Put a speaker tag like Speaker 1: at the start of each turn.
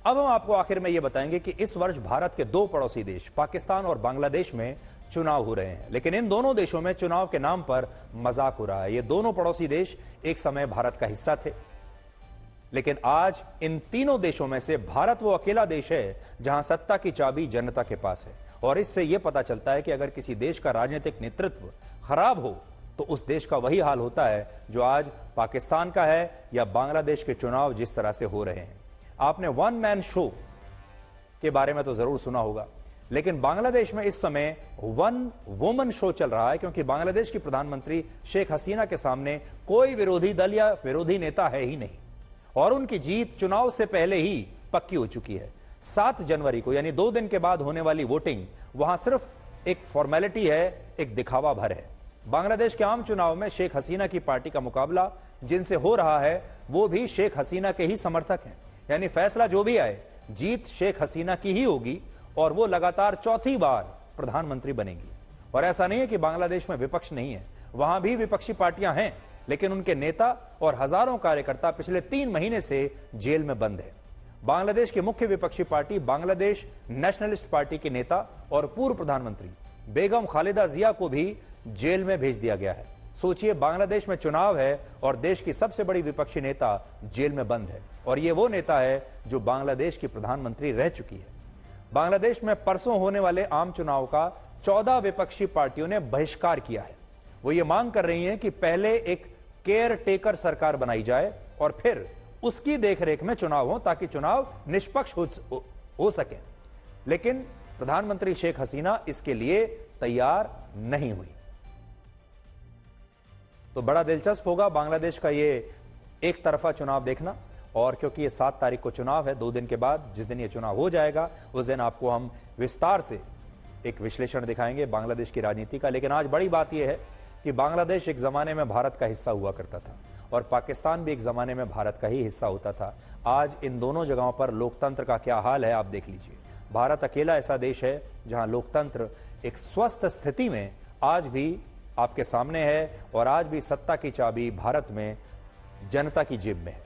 Speaker 1: अब हम आपको आखिर में यह बताएंगे कि इस वर्ष भारत के दो पड़ोसी देश पाकिस्तान और बांग्लादेश में चुनाव हो रहे हैं, लेकिन इन दोनों देशों में चुनाव के नाम पर मजाक हो रहा है। ये दोनों पड़ोसी देश एक समय भारत का हिस्सा थे, लेकिन आज इन तीनों देशों में से भारत वो अकेला देश है जहां सत्ता की चाबी जनता के पास है। और इससे यह पता चलता है कि अगर किसी देश का राजनीतिक नेतृत्व खराब हो तो उस देश का वही हाल होता है जो आज पाकिस्तान का है या बांग्लादेश के चुनाव जिस तरह से हो रहे हैं। आपने वन मैन शो के बारे में तो जरूर सुना होगा, लेकिन बांग्लादेश में इस समय वन वुमन शो चल रहा है, क्योंकि बांग्लादेश की प्रधानमंत्री शेख हसीना के सामने कोई विरोधी दल या विरोधी नेता है ही नहीं और उनकी जीत चुनाव से पहले ही पक्की हो चुकी है। 7 जनवरी को यानी 2 दिन के बाद होने वाली वोटिंग वहां सिर्फ एक फॉर्मेलिटी है, एक दिखावा भर है। बांग्लादेश के आम चुनाव में शेख हसीना की पार्टी का मुकाबला जिनसे हो रहा है वो भी शेख हसीना के ही समर्थक हैं, यानी फैसला जो भी आए जीत शेख हसीना की ही होगी और वो लगातार चौथी बार प्रधानमंत्री बनेंगी। और ऐसा नहीं है कि बांग्लादेश में विपक्ष नहीं है, वहां भी विपक्षी पार्टियां हैं, लेकिन उनके नेता और हजारों कार्यकर्ता पिछले 3 महीने से जेल में बंद है। बांग्लादेश की मुख्य विपक्षी पार्टी बांग्लादेश नेशनलिस्ट पार्टी के नेता और पूर्व प्रधानमंत्री बेगम खालिदा जिया को भी जेल में भेज दिया गया है। सोचिए, बांग्लादेश में चुनाव है और देश की सबसे बड़ी विपक्षी नेता जेल में बंद है, और ये वो नेता है जो बांग्लादेश की प्रधानमंत्री रह चुकी है। बांग्लादेश में परसों होने वाले आम चुनाव का 14 विपक्षी पार्टियों ने बहिष्कार किया है। वो ये मांग कर रही हैं कि पहले एक केयर टेकर सरकार बनाई जाए और फिर उसकी देखरेख में चुनाव हो ताकि चुनाव निष्पक्ष हो सके। लेकिन प्रधानमंत्री शेख हसीना इसके लिए तैयार नहीं हुई। तो बड़ा दिलचस्प होगा बांग्लादेश का ये एक तरफा चुनाव देखना, और क्योंकि ये 7 तारीख को चुनाव है, 2 दिन के बाद जिस दिन ये चुनाव हो जाएगा उस दिन आपको हम विस्तार से एक विश्लेषण दिखाएंगे बांग्लादेश की राजनीति का। लेकिन आज बड़ी बात यह है कि बांग्लादेश एक जमाने में भारत का हिस्सा हुआ करता था और पाकिस्तान भी एक जमाने में भारत का ही हिस्सा होता था। आज इन दोनों जगहों पर लोकतंत्र का क्या हाल है आप देख लीजिए। भारत अकेला ऐसा देश है जहां लोकतंत्र एक स्वस्थ स्थिति में आज भी आपके सामने है और आज भी सत्ता की चाबी भारत में जनता की जेब में है।